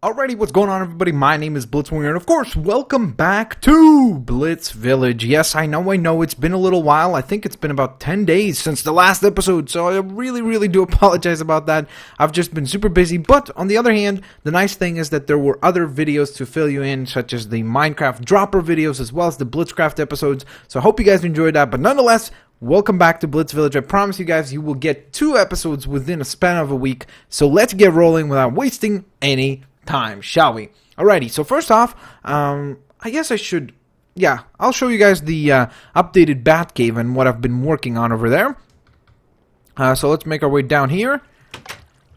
Alrighty, what's going on, everybody? My name is Blitzwinger, and of course, welcome back to Blitz Village. Yes, I know it's been a little while. I think it's been about 10 days since the last episode, so I really do apologize about that. I've just been super busy, but on the other hand, the nice thing is that there were other videos to fill you in, such as the Minecraft dropper videos, as well as the Blitzcraft episodes, so I hope you guys enjoyed that, but nonetheless, welcome back to Blitz Village. I promise you guys you will get 2 episodes within a span of a week, so let's get rolling without wasting any time, shall we? Alrighty, so first off, I guess I should, I'll show you guys the updated Batcave and what I've been working on over there. So let's make our way down here.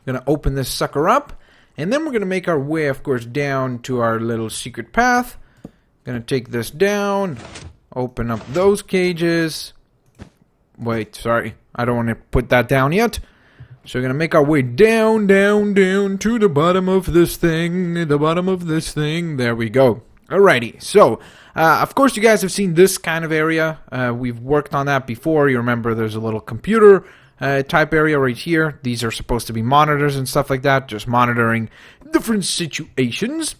Gonna open this sucker up, and then we're gonna make our way, of course, down to our little secret path. Gonna take this down, open up those cages. Wait, sorry, I don't want to put that down yet. So we're going to make our way down to the bottom of this thing, There we go. Alrighty, so, of course you guys have seen this kind of area. We've worked on that before. You remember there's a little computer type area right here. These are supposed to be monitors and stuff like that, just monitoring different situations.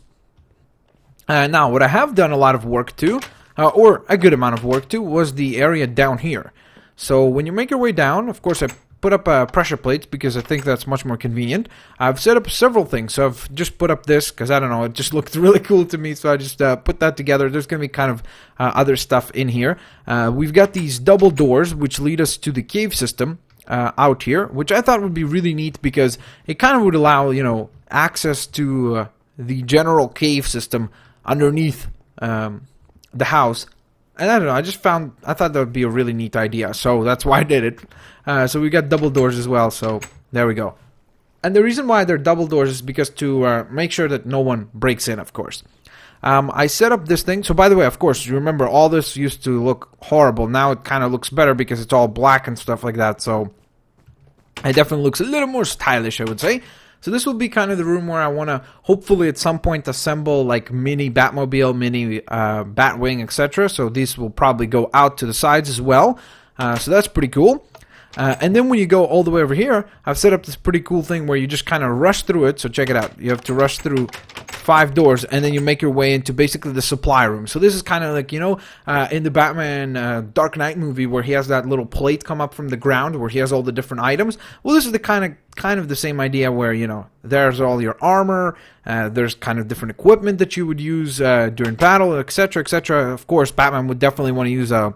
Now, what I have done a lot of work to, or a good amount of work to, was the area down here. So when you make your way down, of course I put up pressure plates because I think that's much more convenient. I've set up several things, so I've just put up this because I don't know, it just looked really cool to me, so I just put that together. There's going to be kind of other stuff in here. We've got these double doors which lead us to the cave system out here, which I thought would be really neat because it kind of would allow, you know, access to the general cave system underneath the house. And I don't know, I thought that would be a really neat idea, so that's why I did it. So we got double doors as well, so there we go. And the reason why they're double doors is because to make sure that no one breaks in, of course. I set up this thing, so by the way, of course, you remember all this used to look horrible. Now it kind of looks better because it's all black and stuff like that, so it definitely looks a little more stylish, I would say. So this will be kind of the room where I want to hopefully at some point assemble like mini Batmobile, mini Batwing, etc. So these will probably go out to the sides as well. So that's pretty cool. And then when you go all the way over here, I've set up this pretty cool thing where you just kind of rush through it. So check it out. You have to rush through 5 doors, and then you make your way into basically the supply room. So this is kind of like, you know, in the Batman Dark Knight movie where he has that little plate come up from the ground where he has all the different items. Well, this is the kind of the same idea where, you know, there's all your armor, there's kind of different equipment that you would use during battle, etc., etc. Of course, Batman would definitely want to use a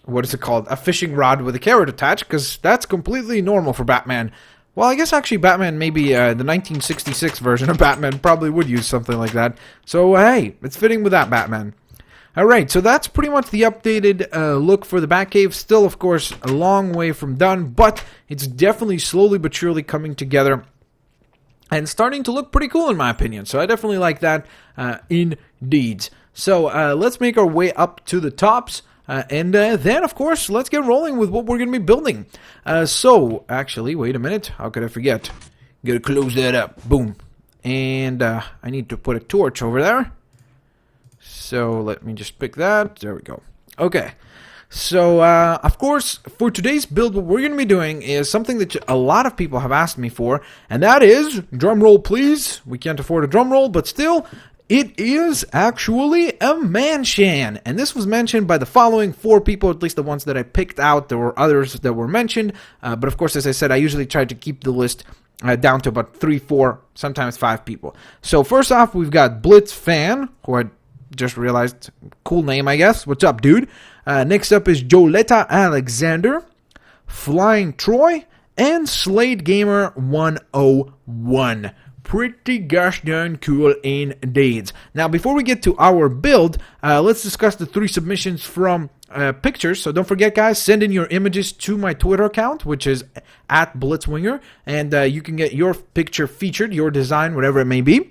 what is it called? A fishing rod with a carrot attached, because that's completely normal for Batman. Well, I guess actually Batman, maybe the 1966 version of Batman probably would use something like that. So, hey, it's fitting with that Batman. Alright, so that's pretty much the updated look for the Batcave. Still, of course, a long way from done, but it's definitely slowly but surely coming together and starting to look pretty cool in my opinion. So I definitely like that indeed. So let's make our way up to the tops. And then, of course, let's get rolling with what we're going to be building. So, actually, wait a minute. How could I forget? Gotta close that up. Boom. And I need to put a torch over there. So, let me just pick that. There we go. Okay. So, of course, for today's build, what we're going to be doing is something that a lot of people have asked me for. And that is, drum roll please. We can't afford a drum roll, but still, it is actually a mansion, and this was mentioned by the following 4 people, at least the ones that I picked out. There were others that were mentioned, but of course, as I said, I usually try to keep the list down to about 3, 4, sometimes 5 people. So first off, we've got Blitz Fan, who I just realized, cool name, I guess. What's up, dude? Next up is Joletta Alexander, Flying Troy, and Slade Gamer 101. Pretty gosh darn cool indeed. Now, before we get to our build, let's discuss the 3 submissions from pictures. So don't forget, guys, send in your images to my Twitter account, which is at Blitzwinger, and you can get your picture featured, your design, whatever it may be.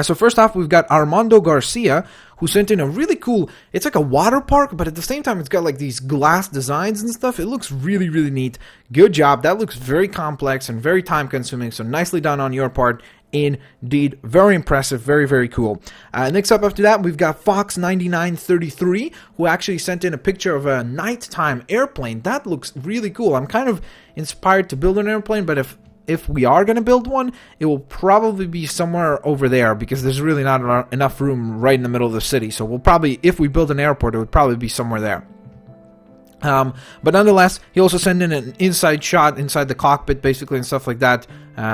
So first off, we've got Armando Garcia, who sent in a really cool, it's like a water park, but at the same time, it's got like these glass designs and stuff. It looks really neat. Good job. That looks very complex and very time consuming, so nicely done on your part. Indeed, very impressive, very cool. Next up after that, we've got Fox9933, who actually sent in a picture of a nighttime airplane. That looks really cool. I'm kind of inspired to build an airplane, but if if we are going to build one, it will probably be somewhere over there because there's really not enough room right in the middle of the city. So we'll probably, if we build an airport, it would probably be somewhere there. But nonetheless, he also sent in an inside shot inside the cockpit, basically, and stuff like that.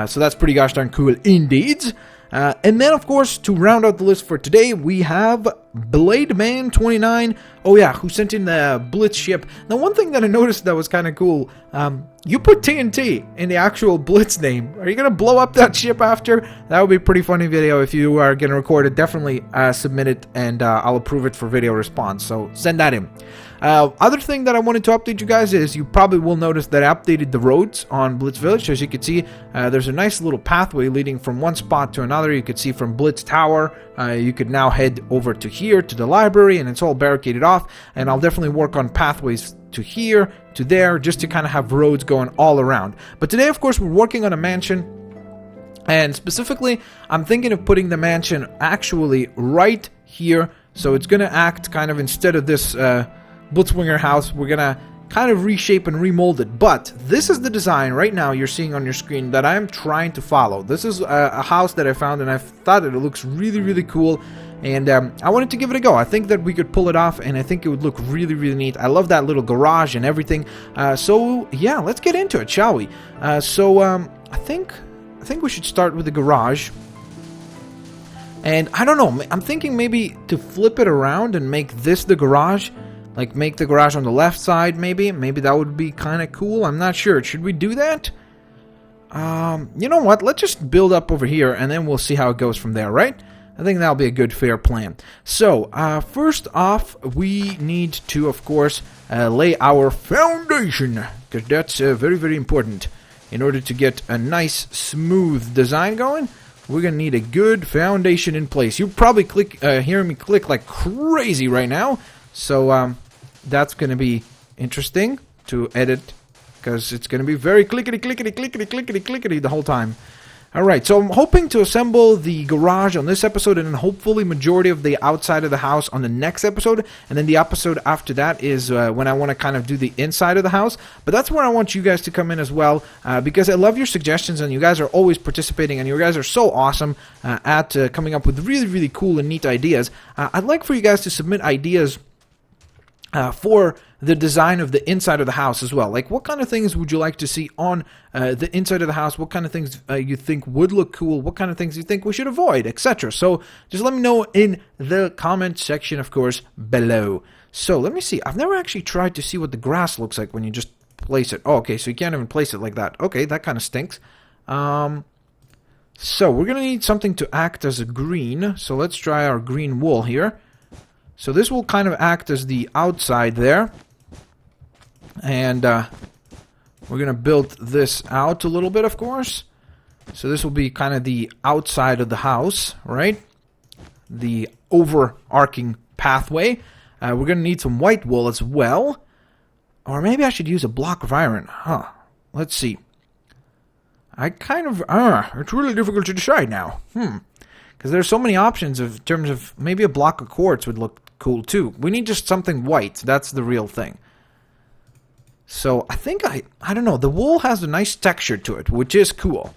So that's pretty gosh darn cool indeed. And then, of course, to round out the list for today, we have BladeMan29. Oh yeah, who sent in the Blitz ship. Now, one thing that I noticed that was kind of cool, you put TNT in the actual Blitz name. Are you going to blow up that ship after? That would be a pretty funny video. If you are going to record it, definitely submit it, and I'll approve it for video response. So send that in. Other thing that I wanted to update you guys is you probably will notice that I updated the roads on Blitz Village. As you can see, there's a nice little pathway leading from one spot to another. You could see from Blitz Tower, you could now head over to here, to the library, and it's all barricaded off. And I'll definitely work on pathways to here, to there, just to kind of have roads going all around. But today, of course, we're working on a mansion. And specifically, I'm thinking of putting the mansion actually right here. So it's going to act kind of instead of this Blitzwinger house, we're going to kind of reshape and remold it. But this is the design right now you're seeing on your screen that I'm trying to follow. This is a house that I found, and I thought that it looks really, really cool. And I wanted to give it a go. I think that we could pull it off, and I think it would look really, really neat. I love that little garage and everything. So yeah, let's get into it, shall we? I think we should start with the garage. And I don't know, I'm thinking maybe to flip it around and make this the garage. Like, make the garage on the left side, maybe. Maybe that would be kind of cool. I'm not sure. Should we do that? You know what? Let's just build up over here, and then we'll see how it goes from there, right? I think that'll be a good, fair plan. So, first off, we need to, of course, lay our foundation. Because that's very, very important. In order to get a nice, smooth design going, we're going to need a good foundation in place. You're probably hearing me click like crazy right now. So, that's going to be interesting to edit, because it's going to be very clickety, clickety, clickety, clickety, clickety the whole time. Alright, so I'm hoping to assemble the garage on this episode, and then hopefully majority of the outside of the house on the next episode, and then the episode after that is when I want to kind of do the inside of the house. But that's where I want you guys to come in as well, because I love your suggestions, and you guys are always participating, and you guys are so awesome at coming up with really, really cool and neat ideas. I'd like for you guys to submit ideas for the design of the inside of the house as well. Like, what kind of things would you like to see on the inside of the house? What kind of things you think would look cool? What kind of things you think we should avoid, etc. So just let me know in the comment section, of course, below. So let me see. I've never actually tried to see what the grass looks like when you just place it. Oh, okay, so you can't even place it like that. Okay, that kind of stinks. So we're going to need something to act as a green. So let's try our green wool here. So this will kind of act as the outside there. And we're going to build this out a little bit, of course. So this will be kind of the outside of the house, right? The overarching pathway. We're going to need some white wool as well. Or maybe I should use a block of iron. Huh. Let's see. It's really difficult to decide now. Because there's so many options in terms of maybe a block of quartz would look cool too. We need just something white. That's the real thing. So I think I don't know. The wool has a nice texture to it, which is cool.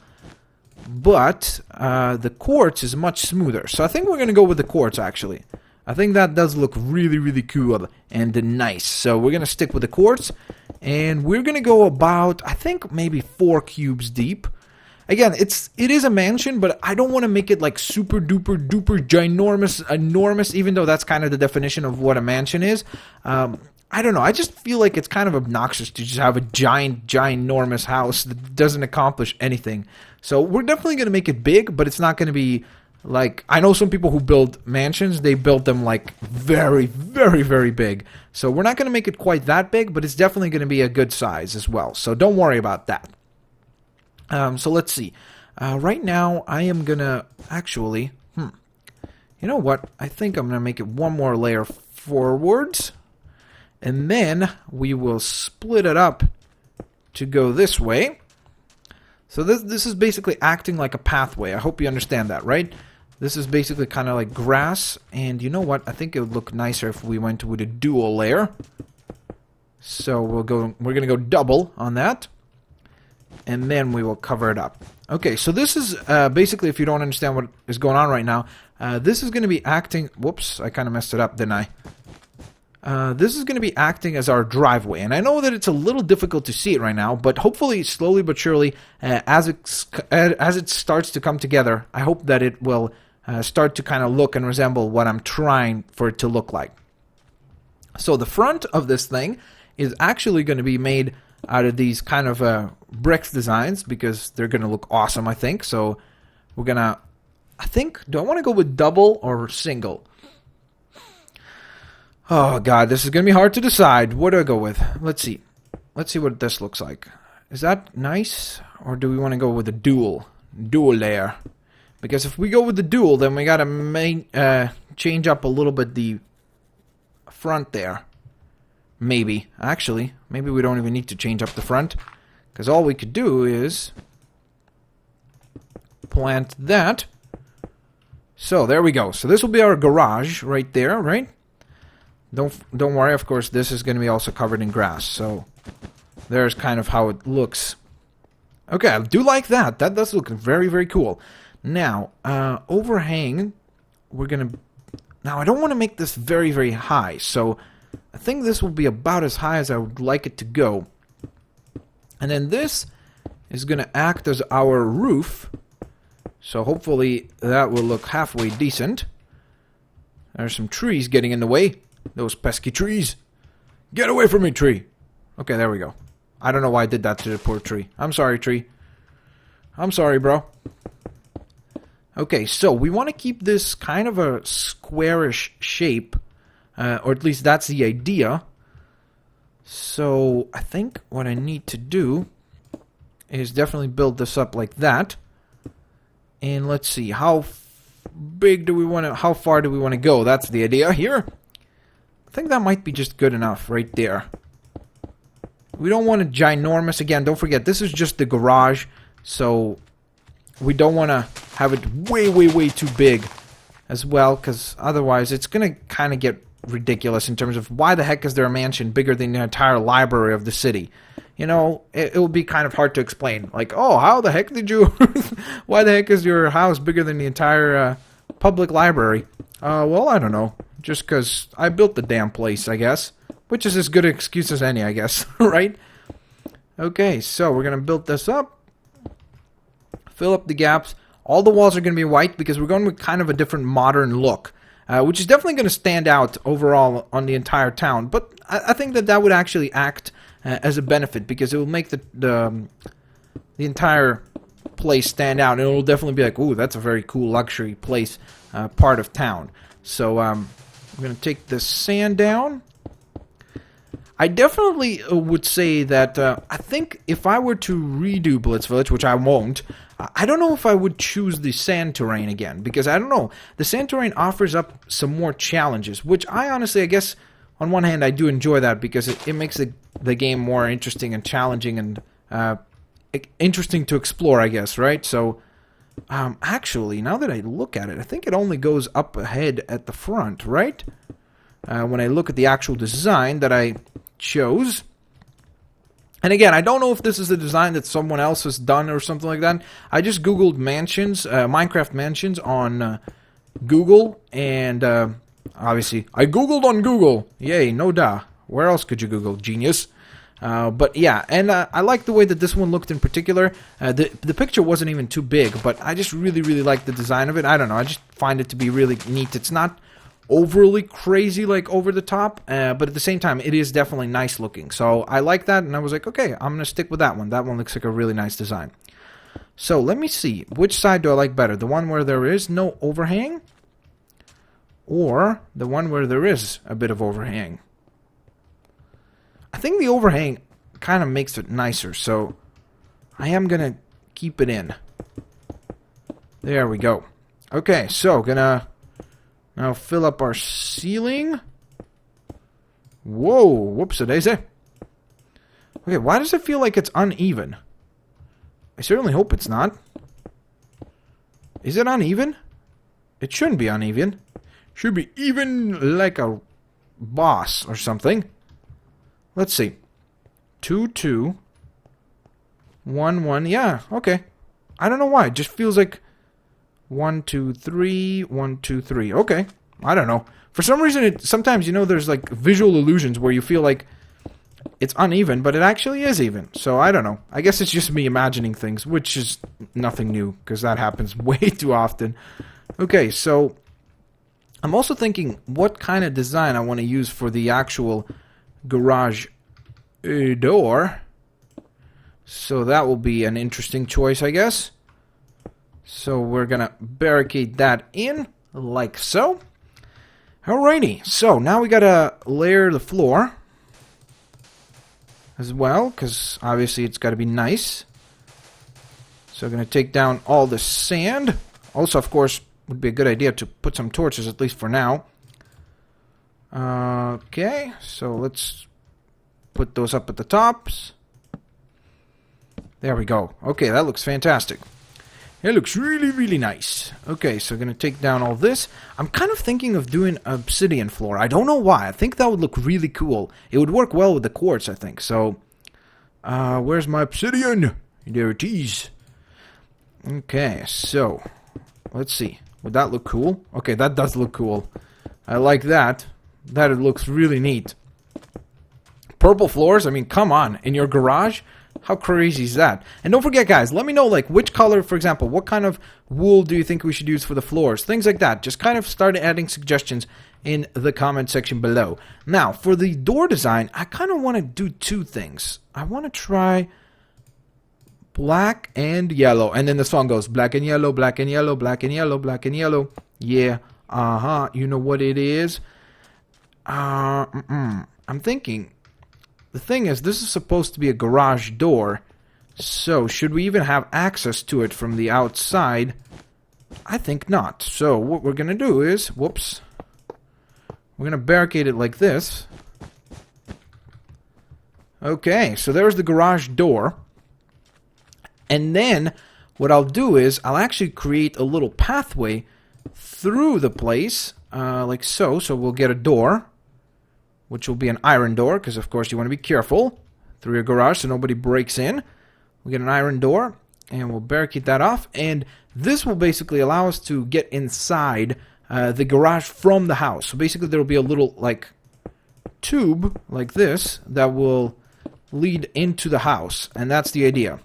But the quartz is much smoother. So I think we're going to go with the quartz, actually. I think that does look really, really cool and nice. So we're going to stick with the quartz. And we're going to go about, I think, maybe 4 cubes deep. Again, it is a mansion, but I don't want to make it like super duper duper ginormous, enormous, even though that's kind of the definition of what a mansion is. I don't know. I just feel like it's kind of obnoxious to just have a ginormous house that doesn't accomplish anything. So we're definitely going to make it big, but it's not going to be like, I know some people who build mansions, they build them like very, very, very big. So we're not going to make it quite that big, but it's definitely going to be a good size as well. So don't worry about that. So let's see. Right now, I am going to actually... You know what? I think I'm going to make it one more layer forwards. And then we will split it up to go this way. So this is basically acting like a pathway. I hope you understand that, right? This is basically kind of like grass. And you know what? I think it would look nicer if we went with a dual layer. So we're going to go double on that. and then we will cover it up. Okay, so this is basically, if you don't understand what is going on right now, this is going to be acting... Whoops, I kind of messed it up, didn't I? This is going to be acting as our driveway, and I know that it's a little difficult to see it right now, but hopefully, slowly but surely, as it starts to come together, I hope that it will start to kind of look and resemble what I'm trying for it to look like. So the front of this thing is actually going to be made out of these kind of bricks designs, because they're going to look awesome, I think. So we're going to, do I want to go with double or single? Oh, God, this is going to be hard to decide. What do I go with? Let's see. Let's see what this looks like. Is that nice? Or do we want to go with a dual layer? Because if we go with the dual, then we got to change up a little bit the front there. Maybe. Actually, maybe we don't even need to change up the front. Because all we could do is plant that. So, there we go. So, this will be our garage right there, right? Don't worry, of course, this is going to be also covered in grass. So, there's kind of how it looks. Okay, I do like that. That does look very, very cool. Now, overhang, we're going to... Now, I don't want to make this very, very high. So, I think this will be about as high as I would like it to go. And then this is going to act as our roof. So, hopefully, that will look halfway decent. There's some trees getting in the way. Those pesky trees. Get away from me, tree. Okay, there we go. I don't know why I did that to the poor tree. I'm sorry, tree. I'm sorry, bro. Okay, so we want to keep this kind of a squarish shape. Or at least that's the idea. So I think what I need to do is definitely build this up like that. And let's see, how big do we want to... How far do we want to go? That's the idea here. I think that might be just good enough right there. We don't want it ginormous. Again, don't forget, this is just the garage. So we don't want to have it way, way, way too big as well. Because otherwise it's going to kind of get ridiculous in terms of why the heck is there a mansion bigger than the entire library of the city? You know, it will be kind of hard to explain. Like, oh, how the heck did you... Why the heck is your house bigger than the entire public library? Well, I don't know. Just because I built the damn place, I guess. Which is as good an excuse as any, I guess. Right? Okay, so we're going to build this up. Fill up the gaps. All the walls are going to be white because we're going with kind of a different modern look. Which is definitely going to stand out overall on the entire town. But I think that would actually act as a benefit, because it will make the entire place stand out. And it will definitely be like, ooh, that's a very cool luxury place, part of town. So I'm going to take the sand down. I definitely would say that I think if I were to redo Blitz Village, which I won't, I don't know if I would choose the sand terrain again, because I don't know. The sand terrain offers up some more challenges, which I honestly, I guess, on one hand, I do enjoy that because it makes the game more interesting and challenging and interesting to explore, I guess, right? So, actually, now that I look at it, I think it only goes up ahead at the front, right? When I look at the actual design that I chose. And again, I don't know if this is a design that someone else has done or something like that. I just Googled mansions, Minecraft mansions on Google, and obviously, I Googled on Google. Yay, no duh. Where else could you Google? Genius. But yeah, and I like the way that this one looked in particular. The picture wasn't even too big, but I just really, really like the design of it. I don't know, I just find it to be really neat. It's not overly crazy, like over the top, but at the same time, it is definitely nice looking. So I like that, and I was like, okay, I'm going to stick with that one. That one looks like a really nice design. So let me see, which side do I like better? The one where there is no overhang? Or the one where there is a bit of overhang? I think the overhang kind of makes it nicer, so I am going to keep it in. There we go. Okay, so gonna now fill up our ceiling. Whoa, whoops-a-daisy. Okay, why does it feel like it's uneven? I certainly hope it's not. Is it uneven? It shouldn't be uneven. Should be even like a boss or something. Let's see. 2, 2. 1, 1. Yeah, okay. I don't know why. It just feels like 1, 2, 3, 1, 2, 3. Okay. I don't know. For some reason, sometimes, you know, there's like visual illusions where you feel like it's uneven, but it actually is even. So I don't know. I guess it's just me imagining things, which is nothing new, because that happens way too often. Okay, so I'm also thinking what kind of design I want to use for the actual garage door. So that will be an interesting choice, I guess. So we're going to barricade that in, like so. Alrighty, so now we got to layer the floor as well, because obviously it's got to be nice. So we're going to take down all the sand. Also, of course, would be a good idea to put some torches, at least for now. Okay, so let's put those up at the tops. There we go. Okay, that looks fantastic. It looks really, really nice. Okay, so we're going to take down all this. I'm kind of thinking of doing obsidian floor. I don't know why. I think that would look really cool. It would work well with the quartz, I think. So, where's my obsidian? There it is. Okay, so, let's see. Would that look cool? Okay, that does look cool. I like that. That it looks really neat. Purple floors? I mean, come on. In your garage? How crazy is that? And don't forget, guys, let me know, like, which color, for example, what kind of wool do you think we should use for the floors? Things like that. Just kind of start adding suggestions in the comment section below. Now, for the door design, I kind of want to do two things. I want to try black and yellow. And then the song goes, black and yellow, black and yellow, black and yellow, black and yellow. Yeah, you know what it is. I'm thinking... The thing is, this is supposed to be a garage door, so should we even have access to it from the outside? I think not. So what we're going to do is, whoops, we're going to barricade it like this. Okay, so there's the garage door. And then what I'll do is, I'll actually create a little pathway through the place, like so. So we'll get a door, which will be an iron door, because of course you want to be careful through your garage so nobody breaks in. We'll get an iron door, and we'll barricade that off, and this will basically allow us to get inside the garage from the house. So basically there will be a little, like, tube, like this, that will lead into the house, and that's the idea.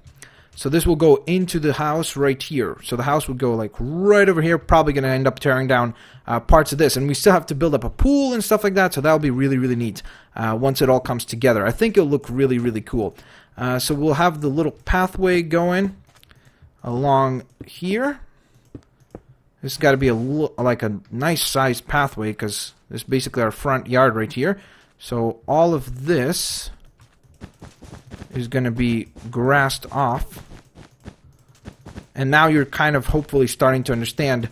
So this will go into the house right here. So the house would go like right over here, probably going to end up tearing down parts of this. And we still have to build up a pool and stuff like that, so that'll be really, really neat once it all comes together. I think it'll look really, really cool. So we'll have the little pathway going along here. This has got to be like a nice sized pathway, because this is basically our front yard right here. So all of this is going to be grassed off. And now you're kind of hopefully starting to understand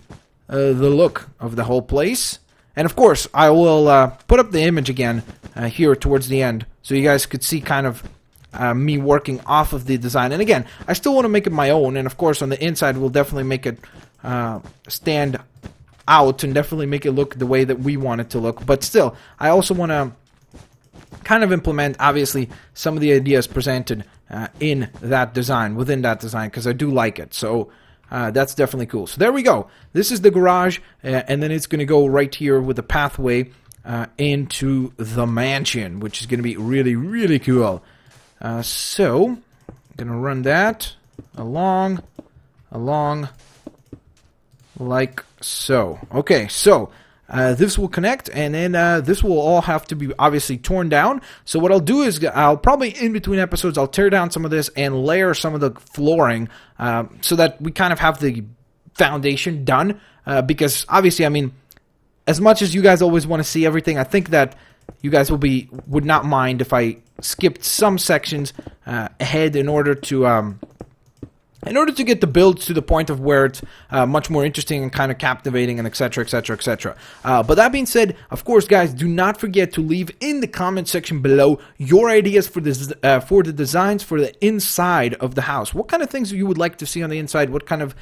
the look of the whole place. And of course, I will put up the image again here towards the end, so you guys could see kind of me working off of the design. And again, I still want to make it my own, and of course on the inside we'll definitely make it stand out and definitely make it look the way that we want it to look. But still, I also want to kind of implement, obviously, some of the ideas presented in that design, within that design, because I do like it. So that's definitely cool. So there we go. This is the garage, and then it's going to go right here with the pathway into the mansion, which is going to be really, really cool. So I'm going to run that along, like so. Okay, so this will connect, and then this will all have to be obviously torn down. So what I'll do is, I'll probably, in between episodes, I'll tear down some of this and layer some of the flooring so that we kind of have the foundation done. Because obviously, I mean, as much as you guys always want to see everything, I think that you guys would not mind if I skipped some sections ahead in order to in order to get the builds to the point of where it's much more interesting and kind of captivating and etc, etc, etc. But that being said, of course, guys, do not forget to leave in the comment section below your ideas for this for the designs for the inside of the house. What kind of things you would like to see on the inside? What kind of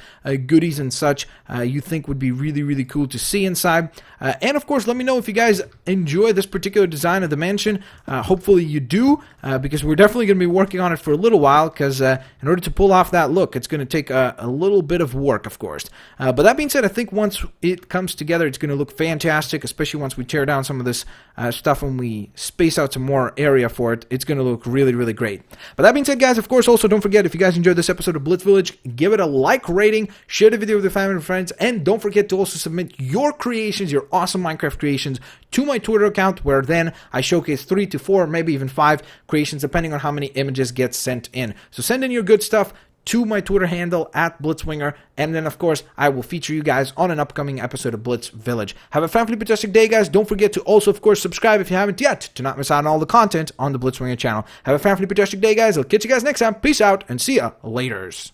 goodies and such you think would be really, really cool to see inside? And of course, let me know if you guys enjoy this particular design of the mansion. Hopefully you do, because we're definitely going to be working on it for a little while, because in order to pull off that look, it's going to take a little bit of work, of course. But that being said, I think once it comes together, it's going to look fantastic, especially once we tear down some of this stuff and we space out some more area for it. It's going to look really, really great. But that being said, guys, of course, also don't forget, if you guys enjoyed this episode of Blitz Village, give it a like rating, share the video with your family and friends, and don't forget to also submit your creations, your awesome Minecraft creations, to my Twitter account, where then I showcase 3 to 4, maybe even 5 creations, depending on how many images get sent in. So send in your good stuff to my Twitter handle at Blitzwinger, and then of course I will feature you guys on an upcoming episode of Blitz Village. Have a fantastic day, guys. Don't forget to also, of course, subscribe if you haven't yet, to not miss out on all the content on the Blitzwinger channel. Have a fantastic day, guys. I'll catch you guys next time. Peace out and see ya laters.